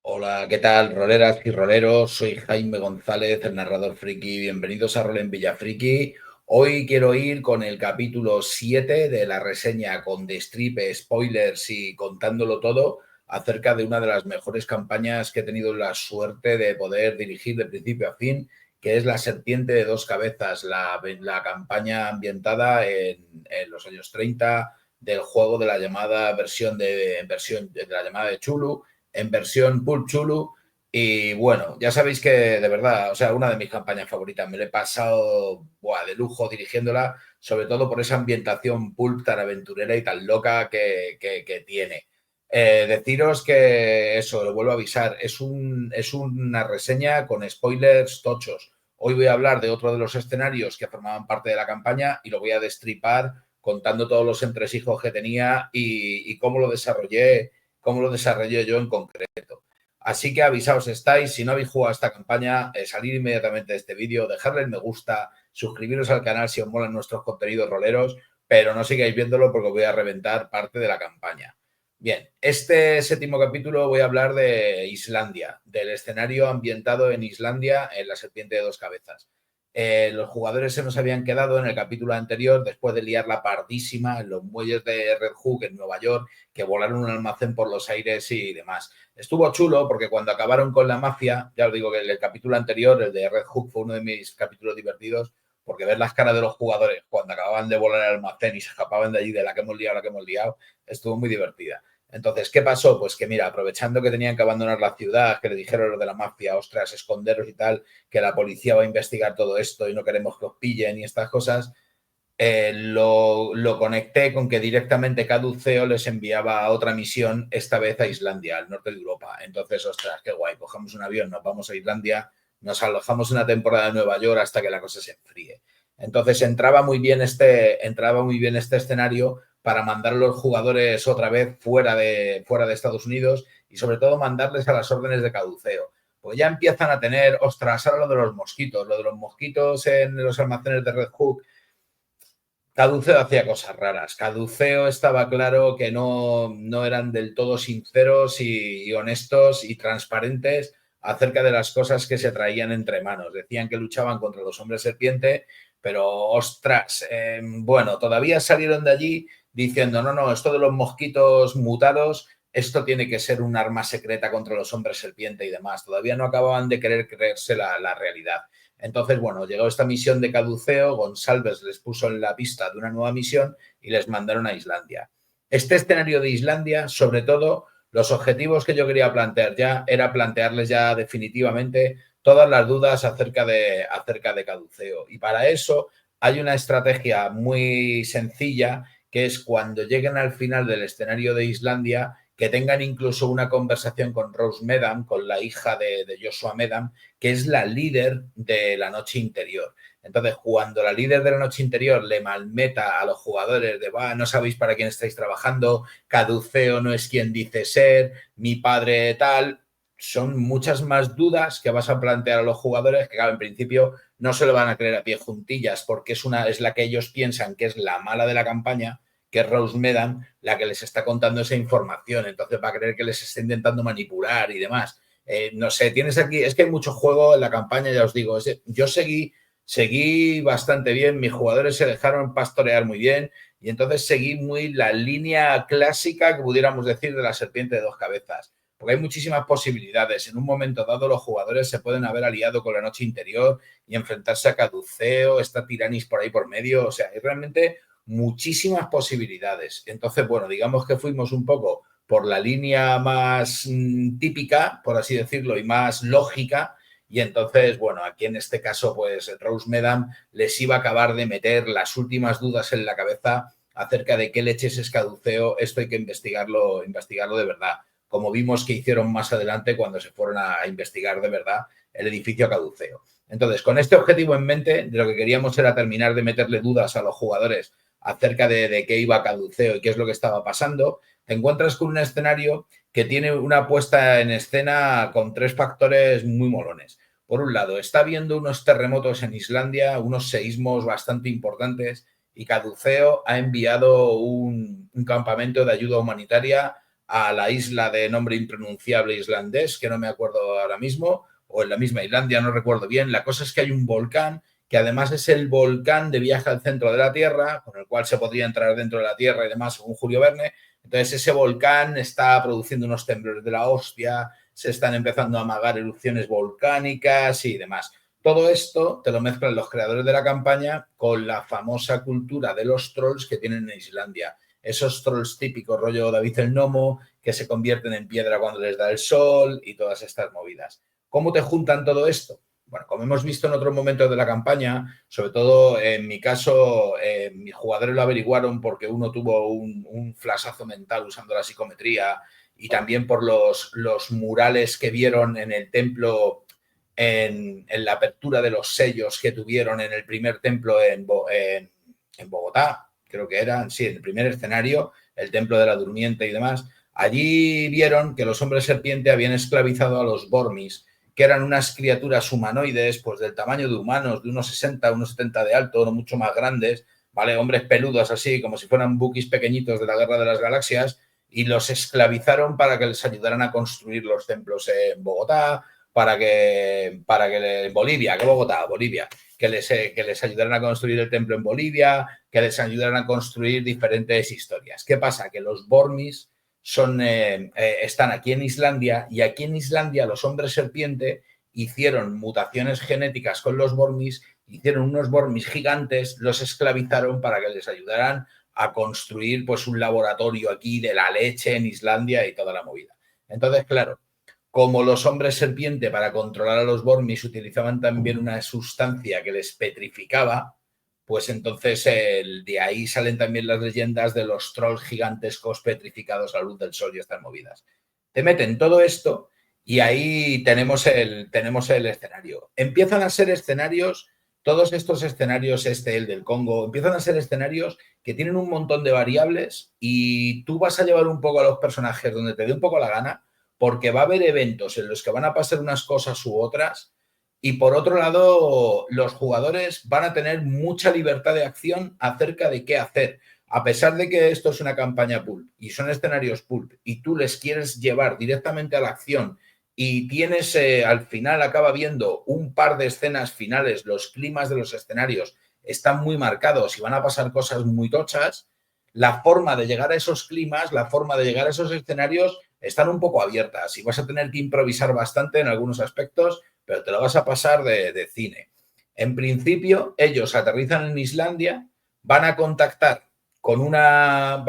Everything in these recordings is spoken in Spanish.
Hola, ¿qué tal, roleras y roleros? Soy Jaime González, el narrador friki. Bienvenidos a Rol en Villa Friki. Hoy quiero ir con el capítulo 7 de la reseña con destripe, spoilers y contándolo todo acerca de una de las mejores campañas que he tenido la suerte de poder dirigir de principio a fin, que es La Serpiente de Dos Cabezas, la campaña ambientada en los años 30 del juego de la llamada versión de la llamada de Chulu en versión Pulp Chulu. Y bueno, ya sabéis que de verdad, o sea, una de mis campañas favoritas, me lo he pasado de lujo dirigiéndola, sobre todo por esa ambientación pulp tan aventurera y tan loca que tiene. Deciros que eso, lo vuelvo a avisar, es una reseña con spoilers tochos. Hoy voy a hablar de otro de los escenarios que formaban parte de la campaña y lo voy a destripar contando todos los entresijos que tenía y cómo lo desarrollé yo en concreto. Así que avisaos estáis, si no habéis jugado a esta campaña, salir inmediatamente de este vídeo, dejarle el me gusta, suscribiros al canal si os molan nuestros contenidos roleros, pero no sigáis viéndolo porque voy a reventar parte de la campaña. Bien, este séptimo capítulo voy a hablar de Islandia, del escenario ambientado en Islandia en La Serpiente de Dos Cabezas. Los jugadores se nos habían quedado en el capítulo anterior después de liar la pardísima en los muelles de Red Hook en Nueva York, que volaron un almacén por los aires y demás. Estuvo chulo porque cuando acabaron con la mafia, ya os digo que el capítulo anterior, el de Red Hook, fue uno de mis capítulos divertidos, porque ver las caras de los jugadores cuando acababan de volar el almacén y se escapaban de allí de la que hemos liado, estuvo muy divertida. Entonces, ¿qué pasó? Pues que mira, aprovechando que tenían que abandonar la ciudad, que le dijeron los de la mafia, ostras, esconderos y tal, que la policía va a investigar todo esto y no queremos que os pillen y estas cosas, lo conecté con que directamente Caduceo les enviaba a otra misión, esta vez a Islandia, al norte de Europa. Entonces, ostras, qué guay, cogemos un avión, nos vamos a Islandia, nos alojamos una temporada en Nueva York hasta que la cosa se enfríe. Entonces entraba muy bien este escenario para mandar a los jugadores otra vez fuera de Estados Unidos y sobre todo mandarles a las órdenes de Caduceo. Pues ya empiezan a tener, ostras, ahora lo de los mosquitos en los almacenes de Red Hook. Caduceo hacía cosas raras. Caduceo estaba claro que no eran del todo sinceros y honestos y transparentes acerca de las cosas que se traían entre manos. Decían que luchaban contra los hombres serpiente, pero ostras, bueno, todavía salieron de allí diciendo, no, esto de los mosquitos mutados, esto tiene que ser un arma secreta contra los hombres serpiente y demás. Todavía no acababan de querer creerse la realidad. Entonces, bueno, llegó esta misión de Caduceo, Gonsalves les puso en la pista de una nueva misión y les mandaron a Islandia. Este escenario de Islandia, sobre todo, los objetivos que yo quería plantear ya era plantearles ya definitivamente todas las dudas acerca de Caduceo. Y para eso hay una estrategia muy sencilla, que es cuando lleguen al final del escenario de Islandia, que tengan incluso una conversación con Rose Medam, con la hija de Joshua Medam, que es la líder de la noche interior. Entonces, cuando la líder de la noche interior le malmeta a los jugadores de, no sabéis para quién estáis trabajando, Caduceo no es quien dice ser, mi padre tal, son muchas más dudas que vas a plantear a los jugadores que, claro, en principio no se lo van a creer a pie juntillas porque es la que ellos piensan que es la mala de la campaña, que es Rose Medam, la que les está contando esa información. Entonces va a creer que les está intentando manipular y demás. No sé, tienes aquí, es que hay mucho juego en la campaña, ya os digo, yo seguí bastante bien, mis jugadores se dejaron pastorear muy bien y entonces seguí muy la línea clásica que pudiéramos decir de La Serpiente de Dos Cabezas, porque hay muchísimas posibilidades. En un momento dado los jugadores se pueden haber aliado con la noche interior y enfrentarse a Caduceo, está Tiranis por ahí por medio, o sea, hay realmente muchísimas posibilidades. Entonces, bueno, digamos que fuimos un poco por la línea más típica, por así decirlo, y más lógica. Y entonces, bueno, aquí en este caso, pues Rose Medam les iba a acabar de meter las últimas dudas en la cabeza acerca de qué leches es Caduceo. Esto hay que investigarlo de verdad, como vimos que hicieron más adelante cuando se fueron a investigar de verdad el edificio Caduceo. Entonces, con este objetivo en mente, de lo que queríamos era terminar de meterle dudas a los jugadores acerca de qué iba Caduceo y qué es lo que estaba pasando, te encuentras con un escenario que tiene una puesta en escena con tres factores muy molones. Por un lado, está habiendo unos terremotos en Islandia, unos seísmos bastante importantes, y Caduceo ha enviado un campamento de ayuda humanitaria a la isla de nombre impronunciable islandés, que no me acuerdo ahora mismo, o en la misma Islandia, no recuerdo bien. La cosa es que hay un volcán que además es el volcán de viaje al centro de la Tierra, con el cual se podría entrar dentro de la Tierra y demás, según Julio Verne. Entonces ese volcán está produciendo unos temblores de la hostia, se están empezando a amagar erupciones volcánicas y demás. Todo esto te lo mezclan los creadores de la campaña con la famosa cultura de los trolls que tienen en Islandia. Esos trolls típicos, rollo David el Gnomo, que se convierten en piedra cuando les da el sol y todas estas movidas. ¿Cómo te juntan todo esto? Bueno, como hemos visto en otros momentos de la campaña, sobre todo en mi caso, mis jugadores lo averiguaron porque uno tuvo un flashazo mental usando la psicometría y también por los murales que vieron en el templo, en la apertura de los sellos que tuvieron en el primer templo en Bogotá, creo que era, sí, en el primer escenario, el templo de la durmiente y demás. Allí vieron que los hombres serpiente habían esclavizado a los Bormis, que eran unas criaturas humanoides, pues del tamaño de humanos, de unos 60, unos 70 de alto, no mucho más grandes, ¿vale? Hombres peludos así, como si fueran bukis pequeñitos de la Guerra de las Galaxias, y los esclavizaron para que les ayudaran a construir los templos en Bogotá, en Bolivia, que Bogotá, Bolivia, que les ayudaran a construir el templo en Bolivia, que les ayudaran a construir diferentes historias. ¿Qué pasa? Que los Bormis están aquí en Islandia y aquí en Islandia los hombres serpiente hicieron mutaciones genéticas con los Bormis, hicieron unos Bormis gigantes, los esclavizaron para que les ayudaran a construir pues un laboratorio aquí de la leche en Islandia y toda la movida. Entonces, claro, como los hombres serpiente para controlar a los Bormis utilizaban también una sustancia que les petrificaba, pues entonces de ahí salen también las leyendas de los trolls gigantescos petrificados a la luz del sol y estas movidas. Te meten todo esto y ahí tenemos el escenario. Empiezan a ser escenarios, todos estos escenarios, el del Congo, empiezan a ser escenarios que tienen un montón de variables y tú vas a llevar un poco a los personajes donde te dé un poco la gana, porque va a haber eventos en los que van a pasar unas cosas u otras y por otro lado los jugadores van a tener mucha libertad de acción acerca de qué hacer. A pesar de que esto es una campaña pulp y son escenarios pulp y tú les quieres llevar directamente a la acción y tienes, al final acaba viendo un par de escenas finales, los climas de los escenarios están muy marcados y van a pasar cosas muy tochas, la forma de llegar a esos climas, la forma de llegar a esos escenarios están un poco abiertas y vas a tener que improvisar bastante en algunos aspectos, pero te lo vas a pasar de cine. En principio, ellos aterrizan en Islandia, van a contactar con una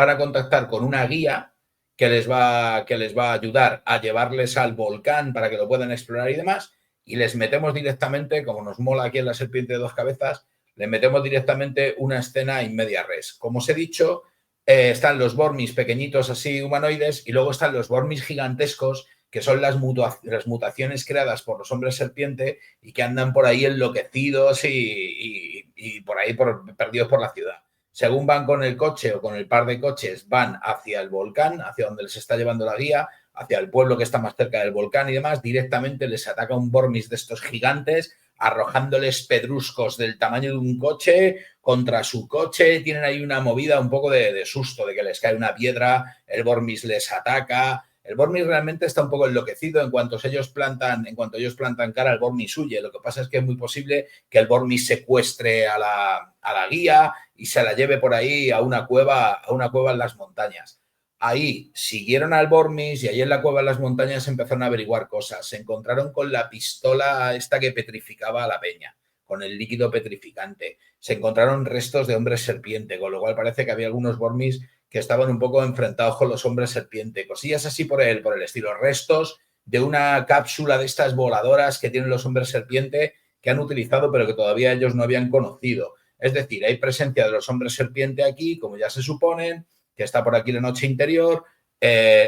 guía que les va a ayudar a llevarles al volcán para que lo puedan explorar y demás, y les metemos directamente, como nos mola aquí en La Serpiente de Dos Cabezas, les metemos directamente una escena in media res. Como os he dicho, están los Bormis pequeñitos así humanoides y luego están los Bormis gigantescos que son las mutaciones creadas por los hombres serpiente y que andan por ahí enloquecidos y por ahí perdidos por la ciudad. Según van con el coche o con el par de coches, van hacia el volcán, hacia donde les está llevando la guía, hacia el pueblo que está más cerca del volcán y demás, directamente les ataca un Bormis de estos gigantes, arrojándoles pedruscos del tamaño de un coche contra su coche. Tienen ahí una movida un poco de susto, de que les cae una piedra, el Bormis les ataca. El Bormis realmente está un poco enloquecido. En cuanto ellos plantan cara, el Bormis huye. Lo que pasa es que es muy posible que el Bormis secuestre a la guía y se la lleve por ahí a una cueva en las montañas. Ahí siguieron al Bormis y ahí en la cueva en las montañas empezaron a averiguar cosas. Se encontraron con la pistola esta que petrificaba a la peña, con el líquido petrificante. Se encontraron restos de hombres serpiente, con lo cual parece que había algunos Bormis que estaban un poco enfrentados con los hombres serpiente. Cosillas así por el estilo. Restos de una cápsula de estas voladoras que tienen los hombres serpiente que han utilizado pero que todavía ellos no habían conocido. Es decir, hay presencia de los hombres serpiente aquí, como ya se suponen, que está por aquí la noche interior.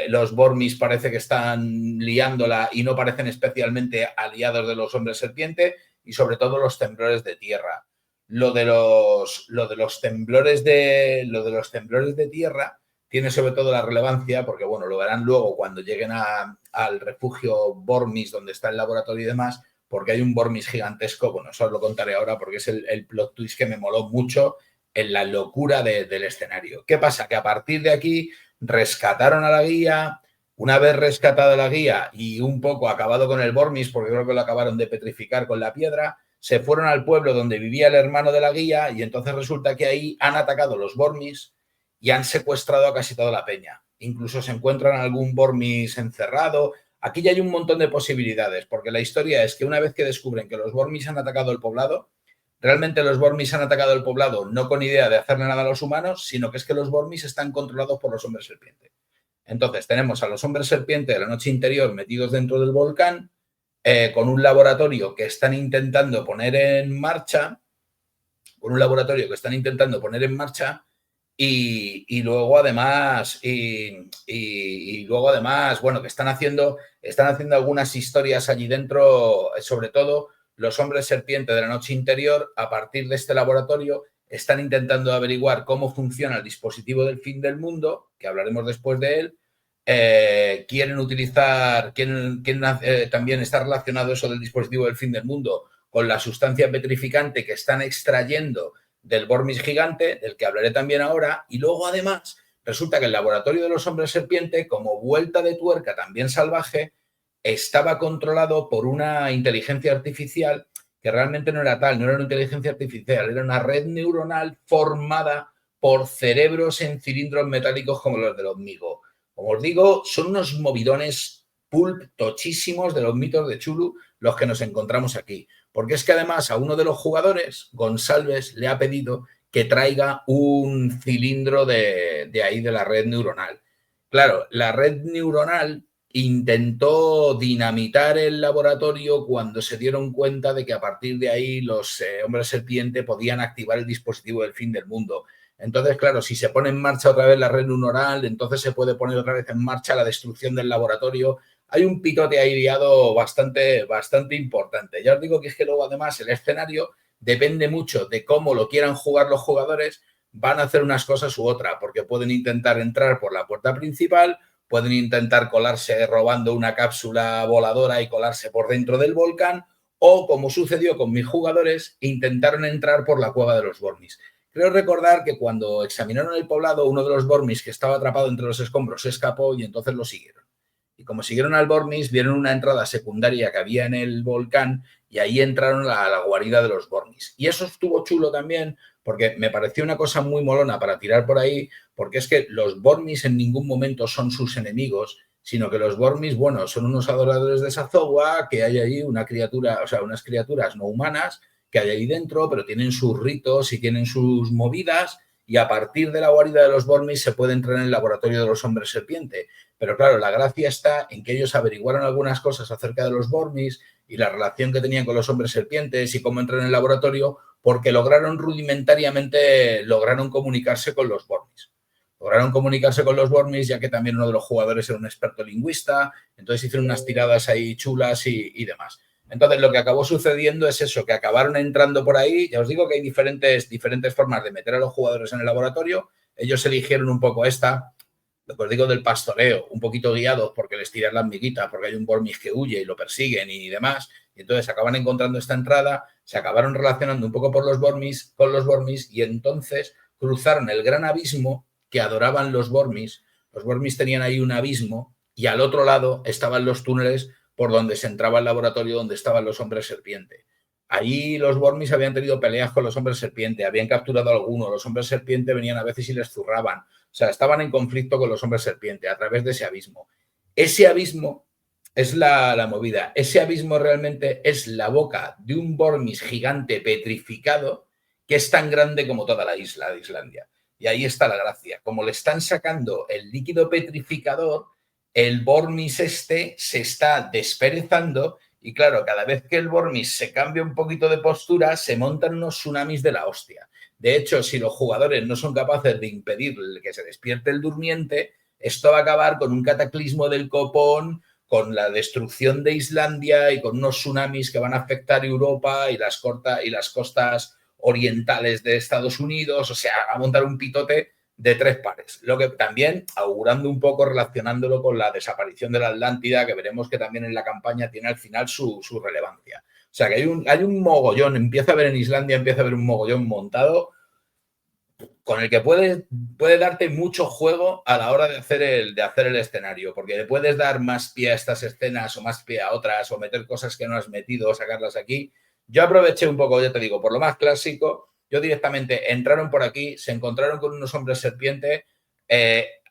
Los Bormis parece que están liándola y no parecen especialmente aliados de los hombres serpiente, y sobre todo los temblores de tierra. Lo de los temblores de tierra tiene sobre todo la relevancia porque, bueno, lo verán luego cuando lleguen al refugio Bormis donde está el laboratorio y demás, porque hay un Bormis gigantesco. Bueno, eso os lo contaré ahora porque es el plot twist que me moló mucho en la locura del escenario. ¿Qué pasa? Que a partir de aquí rescataron a la guía, Una vez rescatada la guía y un poco acabado con el Bormis, porque creo que lo acabaron de petrificar con la piedra, se fueron al pueblo donde vivía el hermano de la guía y entonces resulta que ahí han atacado los Bormis y han secuestrado a casi toda la peña. Incluso se encuentran algún Bormis encerrado. Aquí ya hay un montón de posibilidades, porque la historia es que una vez que descubren que los Bormis han atacado el poblado, realmente los Bormis han atacado el poblado no con idea de hacerle nada a los humanos, sino que es que los Bormis están controlados por los hombres serpiente. Entonces tenemos a los hombres serpiente de la noche interior metidos dentro del volcán, con un laboratorio que están intentando poner en marcha, y luego además bueno, que están haciendo algunas historias allí dentro, sobre todo los hombres serpiente de la noche interior. A partir de este laboratorio están intentando averiguar cómo funciona el dispositivo del fin del mundo, que hablaremos después de él. También está relacionado eso del dispositivo del fin del mundo con la sustancia petrificante que están extrayendo del Bormis gigante, del que hablaré también ahora. Y luego además resulta que el laboratorio de los hombres serpiente, como vuelta de tuerca también salvaje, estaba controlado por una inteligencia artificial que realmente no era tal, no era una inteligencia artificial, era una red neuronal formada por cerebros en cilindros metálicos como los de los Migo. Como os digo, son unos movidones pulp tochísimos de los mitos de Chulu los que nos encontramos aquí. Porque es que además a uno de los jugadores, González, le ha pedido que traiga un cilindro de ahí de la red neuronal. Claro, la red neuronal intentó dinamitar el laboratorio cuando se dieron cuenta de que a partir de ahí los hombres serpiente podían activar el dispositivo del fin del mundo. Entonces, claro, si se pone en marcha otra vez la red neuronal, entonces se puede poner otra vez en marcha la destrucción del laboratorio. Hay un pitote ahí liado bastante importante. Ya os digo que es que luego además el escenario depende mucho de cómo lo quieran jugar los jugadores. Van a hacer unas cosas u otras, porque pueden intentar entrar por la puerta principal, pueden intentar colarse robando una cápsula voladora y colarse por dentro del volcán, o como sucedió con mis jugadores, intentaron entrar por la cueva de los Bormis. Creo recordar que cuando examinaron el poblado, uno de los Bormis que estaba atrapado entre los escombros se escapó y entonces lo siguieron. Y como siguieron al Bormis, vieron una entrada secundaria que había en el volcán y ahí entraron a la guarida de los Bormis. Y eso estuvo chulo también porque me pareció una cosa muy molona para tirar por ahí, porque es que los Bormis en ningún momento son sus enemigos, sino que los Bormis, bueno, son unos adoradores de Sazogua, que hay ahí una criatura, o sea, unas criaturas no humanas que hay ahí dentro, pero tienen sus ritos y tienen sus movidas, y a partir de la guarida de los Bormis se puede entrar en el laboratorio de los hombres serpiente. Pero claro, la gracia está en que ellos averiguaron algunas cosas acerca de los Bormis y la relación que tenían con los hombres serpientes y cómo entrar en el laboratorio, porque lograron rudimentariamente, comunicarse con los Bormis. Lograron comunicarse con los Bormis, ya que también uno de los jugadores era un experto lingüista, entonces hicieron unas tiradas ahí chulas y demás. Entonces, lo que acabó sucediendo es eso, que acabaron entrando por ahí. Ya os digo que hay diferentes formas de meter a los jugadores en el laboratorio. Ellos eligieron un poco esta, lo que os digo del pastoreo, un poquito guiados porque les tiran las miguitas, porque hay un Bormis que huye y lo persiguen y demás. Y entonces acaban encontrando esta entrada, se acabaron relacionando un poco con los Bormis y entonces cruzaron el gran abismo que adoraban los Bormis. Los Bormis tenían ahí un abismo y al otro lado estaban los túneles por donde se entraba al laboratorio donde estaban los hombres serpiente. Ahí los Bormis habían tenido peleas con los hombres serpiente, habían capturado a algunos, los hombres serpiente venían a veces y les zurraban. O sea, estaban en conflicto con los hombres serpiente a través de ese abismo. Ese abismo es la movida. Ese abismo realmente es la boca de un Bormis gigante petrificado que es tan grande como toda la isla de Islandia. Y ahí está la gracia. Como le están sacando el líquido petrificador, el Bormis se está desperezando y claro, cada vez que el Bormis se cambia un poquito de postura, se montan unos tsunamis de la hostia. De hecho, si los jugadores no son capaces de impedir que se despierte el durmiente, esto va a acabar con un cataclismo del copón, con la destrucción de Islandia y con unos tsunamis que van a afectar Europa y las costas orientales de Estados Unidos. O sea, a montar un pitote de tres pares. Lo que también, augurando un poco, relacionándolo con la desaparición de la Atlántida, que veremos que también en la campaña tiene al final su relevancia. O sea, que hay un mogollón, empieza a haber en Islandia, empieza a haber un mogollón montado con el que puede darte mucho juego a la hora de hacer el escenario, porque le puedes dar más pie a estas escenas o más pie a otras, o meter cosas que no has metido, o sacarlas aquí. Yo aproveché un poco, ya te digo, por lo más clásico, yo directamente entraron por aquí, se encontraron con unos hombres serpiente,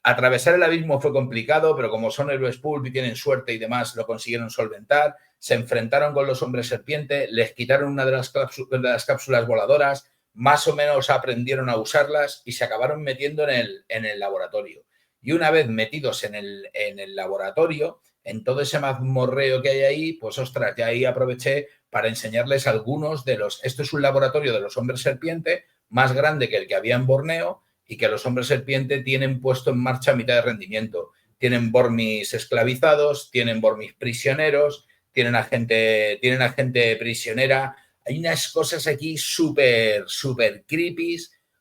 atravesar el abismo fue complicado, pero como son héroes pulp y tienen suerte y demás, lo consiguieron solventar, se enfrentaron con los hombres serpiente, les quitaron una de las cápsulas voladoras, más o menos aprendieron a usarlas y se acabaron metiendo en el laboratorio. Y una vez metidos en el laboratorio, en todo ese mazmorreo que hay ahí, pues ostras, ya ahí aproveché para enseñarles algunos de los... Esto es un laboratorio de los hombres serpiente más grande que el que había en Borneo y que los hombres serpiente tienen puesto en marcha a mitad de rendimiento. Tienen Bormis esclavizados, tienen Bormis prisioneros, tienen a gente prisionera. Hay unas cosas aquí súper, súper creepy,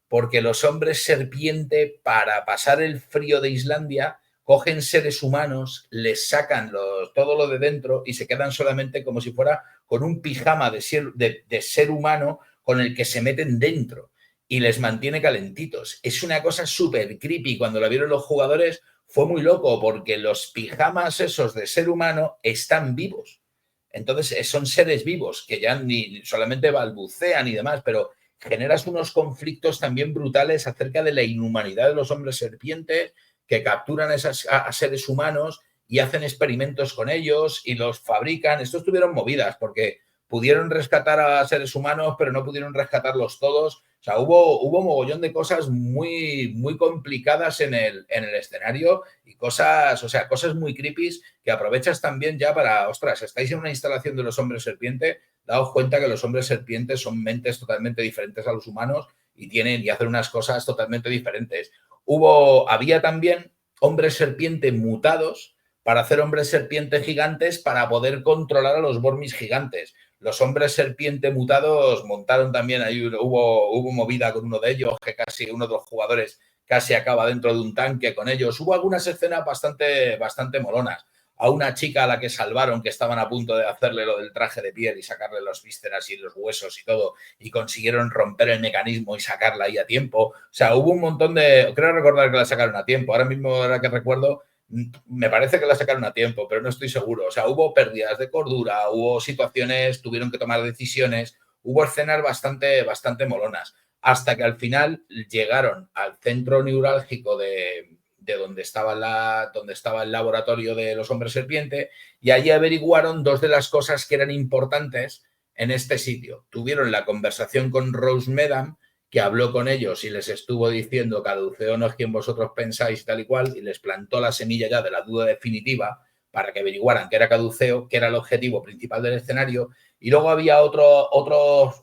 porque los hombres serpiente, para pasar el frío de Islandia, cogen seres humanos, les sacan todo lo de dentro y se quedan solamente como si fuera con un pijama de ser humano con el que se meten dentro y les mantiene calentitos. Es una cosa súper creepy. Cuando la vieron los jugadores fue muy loco porque los pijamas esos de ser humano están vivos. Entonces son seres vivos que ya ni solamente balbucean y demás, pero generas unos conflictos también brutales acerca de la inhumanidad de los hombres serpientes que capturan a seres humanos y hacen experimentos con ellos y los fabrican. Estos tuvieron movidas porque pudieron rescatar a seres humanos, pero no pudieron rescatarlos todos. O sea, hubo mogollón de cosas muy, muy complicadas en el escenario y cosas, o sea, cosas muy creepy que aprovechas también ya para, ostras, estáis en una instalación de los hombres serpiente, daos cuenta que los hombres serpientes son mentes totalmente diferentes a los humanos y hacen unas cosas totalmente diferentes. Había también hombres serpiente mutados para hacer hombres serpiente gigantes para poder controlar a los Bormis gigantes. Los hombres serpiente mutados montaron también, ahí hubo movida con uno de ellos, que casi uno de los jugadores casi acaba dentro de un tanque con ellos. Hubo algunas escenas bastante molonas. A una chica a la que salvaron, que estaban a punto de hacerle lo del traje de piel y sacarle los vísceras y los huesos y todo, y consiguieron romper el mecanismo y sacarla ahí a tiempo. O sea, hubo un montón de... Creo recordar que la sacaron a tiempo. Ahora mismo, ahora que recuerdo, me parece que la sacaron a tiempo, pero no estoy seguro. O sea, hubo pérdidas de cordura, hubo situaciones, tuvieron que tomar decisiones, hubo escenas bastante molonas, hasta que al final llegaron al centro neurálgico de donde estaba el laboratorio de los hombres serpiente y allí averiguaron dos de las cosas que eran importantes en este sitio. Tuvieron la conversación con Rose Medam, que habló con ellos y les estuvo diciendo Caduceo no es quien vosotros pensáis tal y cual, y les plantó la semilla ya de la duda definitiva para que averiguaran que era Caduceo, que era el objetivo principal del escenario. Y luego había otro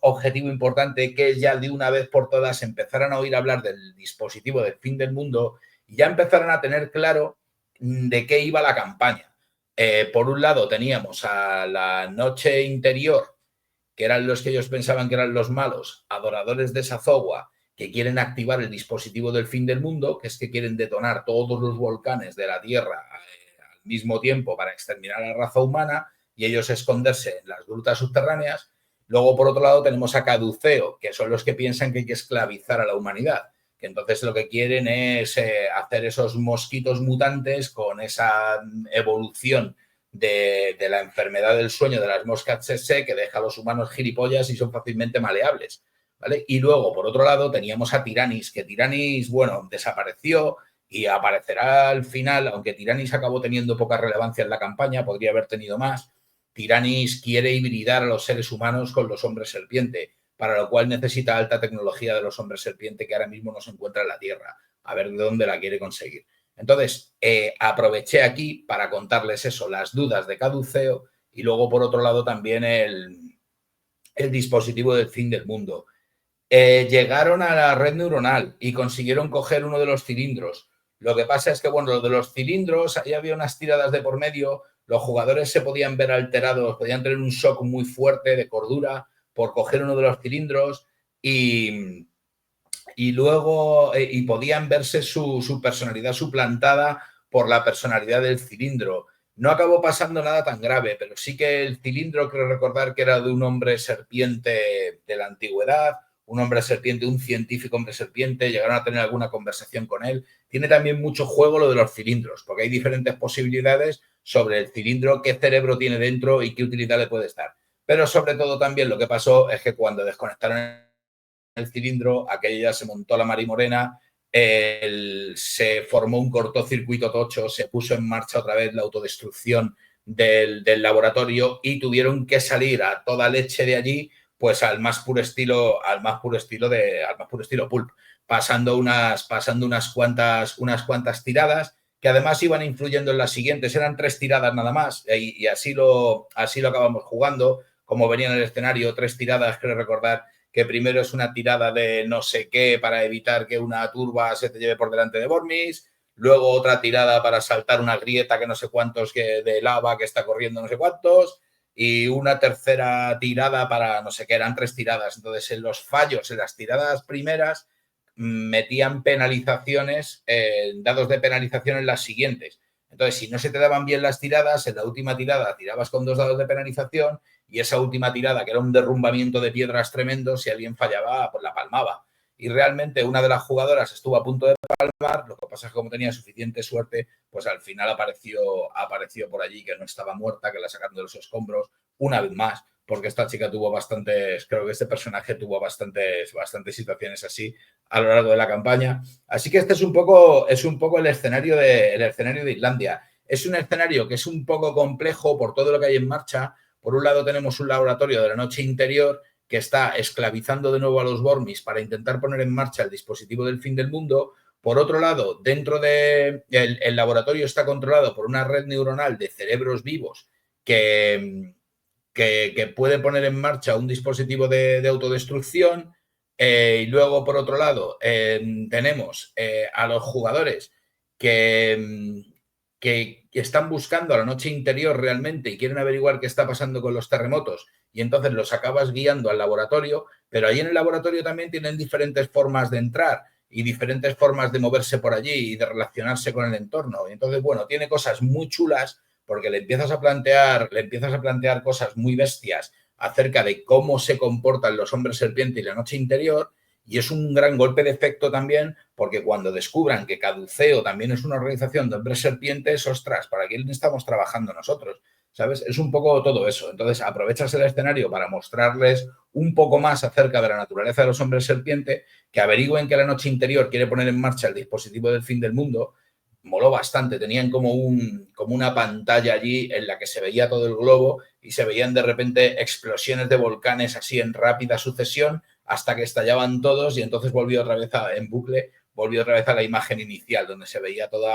objetivo importante, que ya de una vez por todas empezaran a oír hablar del dispositivo del fin del mundo y ya empezaron a tener claro de qué iba la campaña. Por un lado teníamos a la noche interior, que eran los que ellos pensaban que eran los malos, adoradores de Sazogua, que quieren activar el dispositivo del fin del mundo, que es que quieren detonar todos los volcanes de la Tierra al mismo tiempo para exterminar a la raza humana y ellos esconderse en las grutas subterráneas. Luego, por otro lado, tenemos a Caduceo, que son los que piensan que hay que esclavizar a la humanidad, que entonces lo que quieren es hacer esos mosquitos mutantes con esa evolución de la enfermedad del sueño de las moscas tsetse que deja a los humanos gilipollas y son fácilmente maleables, ¿vale? Y luego, por otro lado, teníamos a Tiranis, que Tiranis, bueno, desapareció y aparecerá al final, aunque Tiranis acabó teniendo poca relevancia en la campaña, podría haber tenido más. Tiranis quiere hibridar a los seres humanos con los hombres serpiente, para lo cual necesita alta tecnología de los hombres serpiente que ahora mismo no se encuentra en la Tierra, a ver de dónde la quiere conseguir. Entonces, aproveché aquí para contarles eso, las dudas de Caduceo y luego, por otro lado, también el dispositivo del fin del mundo. Llegaron a la red neuronal y consiguieron coger uno de los cilindros. Lo que pasa es que, bueno, lo de los cilindros, ahí había unas tiradas de por medio, los jugadores se podían ver alterados, podían tener un shock muy fuerte de cordura por coger uno de los cilindros y luego y podían verse su personalidad suplantada por la personalidad del cilindro. No acabó pasando nada tan grave, pero sí que el cilindro, creo recordar que era de un hombre serpiente de la antigüedad, un hombre serpiente, un científico hombre serpiente, llegaron a tener alguna conversación con él. Tiene también mucho juego lo de los cilindros, porque hay diferentes posibilidades sobre el cilindro, qué cerebro tiene dentro y qué utilidad le puede estar. Pero sobre todo también lo que pasó es que cuando desconectaron el cilindro, aquella ya se montó la marimorena, se formó un cortocircuito tocho, se puso en marcha otra vez la autodestrucción del laboratorio y tuvieron que salir a toda leche de allí, pues al más puro estilo pulp, pasando unas cuantas tiradas que además iban influyendo en las siguientes. Eran 3 tiradas nada más y así lo acabamos jugando. Como venía en el escenario, 3 tiradas, creo recordar que primero es una tirada de no sé qué para evitar que una turba se te lleve por delante de Bormis, luego otra tirada para saltar una grieta que no sé cuántos de lava que está corriendo no sé cuántos, y una tercera tirada para no sé qué, eran 3 tiradas. Entonces, en los fallos, en las tiradas primeras, metían penalizaciones, dados de penalización en las siguientes. Entonces, si no se te daban bien las tiradas, en la última tirada tirabas con 2 dados de penalización y esa última tirada, que era un derrumbamiento de piedras tremendo, si alguien fallaba, pues la palmaba. Y realmente una de las jugadoras estuvo a punto de palmar, lo que pasa es que como tenía suficiente suerte, pues al final apareció por allí que no estaba muerta, que la sacaron de los escombros, una vez más, porque esta chica tuvo creo que este personaje tuvo bastantes situaciones así a lo largo de la campaña. Así que este es un poco el escenario de Islandia. Es un escenario que es un poco complejo por todo lo que hay en marcha. Por un lado tenemos un laboratorio de la noche interior que está esclavizando de nuevo a los Bormis para intentar poner en marcha el dispositivo del fin del mundo. Por otro lado, dentro del laboratorio está controlado por una red neuronal de cerebros vivos que puede poner en marcha un dispositivo de autodestrucción. Y luego, por otro lado, tenemos a los jugadores que están buscando a la noche interior realmente y quieren averiguar qué está pasando con los terremotos, y entonces los acabas guiando al laboratorio, pero ahí en el laboratorio también tienen diferentes formas de entrar y diferentes formas de moverse por allí y de relacionarse con el entorno. Y entonces, bueno, tiene cosas muy chulas porque le empiezas a plantear cosas muy bestias acerca de cómo se comportan los hombres serpiente y la noche interior. Y es un gran golpe de efecto también, porque cuando descubran que Caduceo también es una organización de hombres serpientes, ostras, ¿para quién estamos trabajando nosotros? ¿Sabes? Es un poco todo eso. Entonces, aprovechas el escenario para mostrarles un poco más acerca de la naturaleza de los hombres serpiente, que averigüen que la noche interior quiere poner en marcha el dispositivo del fin del mundo. Moló bastante. Tenían como una pantalla allí en la que se veía todo el globo y se veían de repente explosiones de volcanes así en rápida sucesión hasta que estallaban todos, y entonces volvió otra vez a la imagen inicial donde se veía todo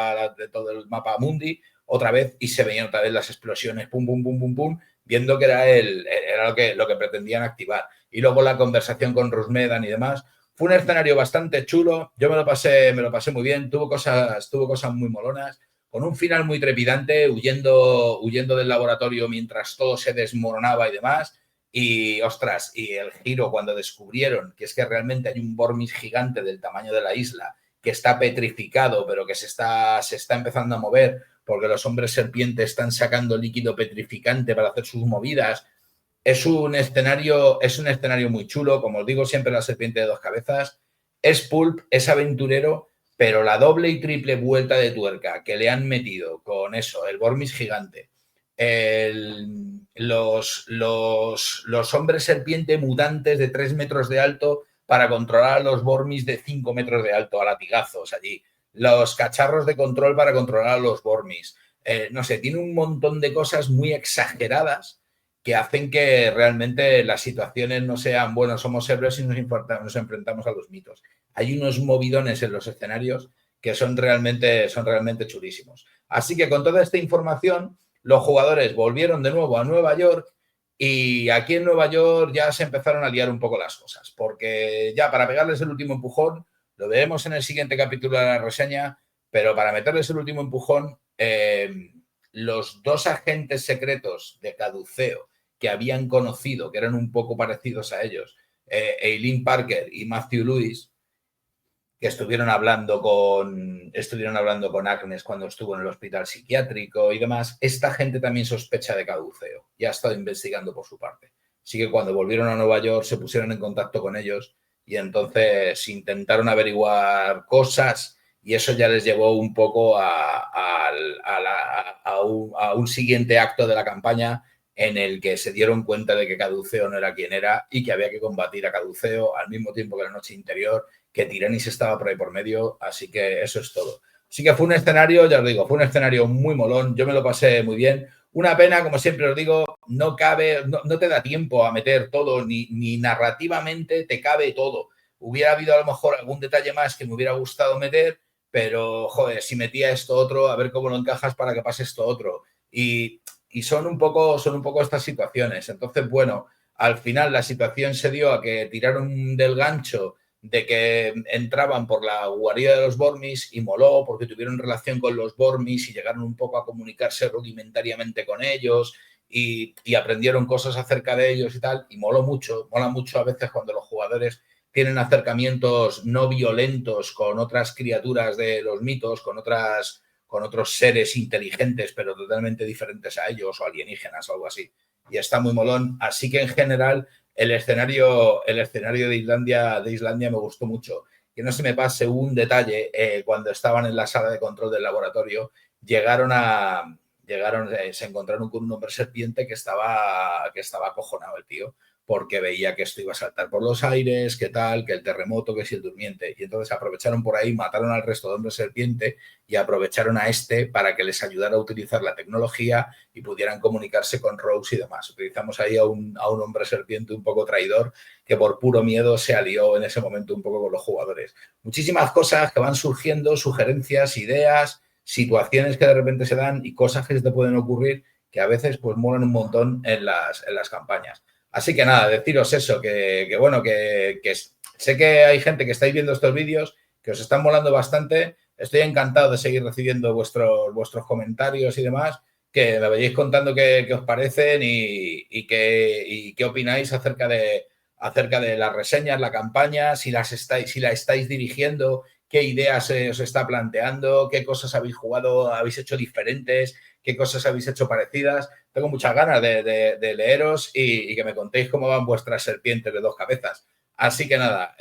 el mapa mundi otra vez y se veían otra vez las explosiones, pum, pum, pum, pum, pum, viendo que era lo que pretendían activar. Y luego la conversación con Rusmedan y demás. Fue un escenario bastante chulo, yo me lo pasé muy bien, tuvo cosas muy molonas, con un final muy trepidante, huyendo del laboratorio mientras todo se desmoronaba y demás. Y, ostras, y el giro cuando descubrieron que es que realmente hay un Bormis gigante del tamaño de la isla que está petrificado, pero que se está empezando a mover porque los hombres serpientes están sacando líquido petrificante para hacer sus movidas. Es un escenario muy chulo, como os digo siempre, la serpiente de 2 cabezas. Es pulp, es aventurero, pero la doble y triple vuelta de tuerca que le han metido con eso, el Bormis gigante, los hombres serpiente mutantes de 3 metros de alto para controlar a los Bormis de 5 metros de alto a latigazos allí, los cacharros de control para controlar a los Bormis. No sé, tiene un montón de cosas muy exageradas que hacen que realmente las situaciones no sean, bueno, somos héroes y nos enfrentamos a los mitos. Hay unos movidones en los escenarios que son realmente chulísimos. Así que con toda esta información, los jugadores volvieron de nuevo a Nueva York, y aquí en Nueva York ya se empezaron a liar un poco las cosas, porque ya para pegarles el último empujón, lo veremos en el siguiente capítulo de la reseña, pero para meterles el último empujón, los 2 agentes secretos de Caduceo que habían conocido, que eran un poco parecidos a ellos, Eileen Parker y Matthew Lewis, que estuvieron hablando con Agnes cuando estuvo en el hospital psiquiátrico y demás. Esta gente también sospecha de Caduceo y ha estado investigando por su parte. Así que cuando volvieron a Nueva York se pusieron en contacto con ellos y entonces intentaron averiguar cosas y eso ya les llevó un poco a un siguiente acto de la campaña en el que se dieron cuenta de que Caduceo no era quien era y que había que combatir a Caduceo al mismo tiempo que la noche interior, que Tiranis estaba por ahí por medio, así que eso es todo. Así que fue un escenario, ya os digo, fue un escenario muy molón, yo me lo pasé muy bien. Una pena, como siempre os digo, no cabe, no te da tiempo a meter todo, ni narrativamente te cabe todo. Hubiera habido a lo mejor algún detalle más que me hubiera gustado meter, pero, joder, si metía esto otro, a ver cómo lo encajas para que pase esto otro. Y son un poco estas situaciones. Entonces, bueno, al final la situación se dio a que tiraron del gancho de que entraban por la guarida de los Bormis y moló porque tuvieron relación con los Bormis y llegaron un poco a comunicarse rudimentariamente con ellos y aprendieron cosas acerca de ellos y tal, y mola mucho a veces cuando los jugadores tienen acercamientos no violentos con otras criaturas de los mitos, con otros seres inteligentes pero totalmente diferentes a ellos o alienígenas o algo así. Y está muy molón. Así que en general el escenario de Islandia me gustó mucho. Que no se me pase un detalle, cuando estaban en la sala de control del laboratorio, se encontraron con un hombre serpiente que estaba acojonado el tío, porque veía que esto iba a saltar por los aires, que tal, que el terremoto, que si el durmiente. Y entonces aprovecharon por ahí, mataron al resto de hombres serpiente y aprovecharon a este para que les ayudara a utilizar la tecnología y pudieran comunicarse con Rose y demás. Utilizamos ahí a un hombre serpiente un poco traidor que por puro miedo se alió en ese momento un poco con los jugadores. Muchísimas cosas que van surgiendo, sugerencias, ideas, situaciones que de repente se dan y cosas que se te pueden ocurrir que a veces pues molan un montón en las campañas. Así que nada, deciros eso, que bueno, que sé que hay gente que estáis viendo estos vídeos, que os están molando bastante. Estoy encantado de seguir recibiendo vuestros comentarios y demás, que me vayáis contando qué os parecen y qué opináis acerca de las reseñas, la campaña, si la estáis dirigiendo, qué ideas os está planteando, qué cosas habéis jugado, habéis hecho diferentes, qué cosas habéis hecho parecidas. Tengo muchas ganas de leeros y que me contéis cómo van vuestras serpientes de dos cabezas. Así que nada,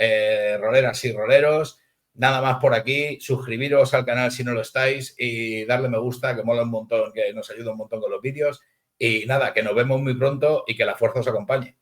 roleras y roleros, nada más por aquí. Suscribiros al canal si no lo estáis y darle me gusta, que mola un montón, que nos ayuda un montón con los vídeos. Y nada, que nos vemos muy pronto y que la fuerza os acompañe.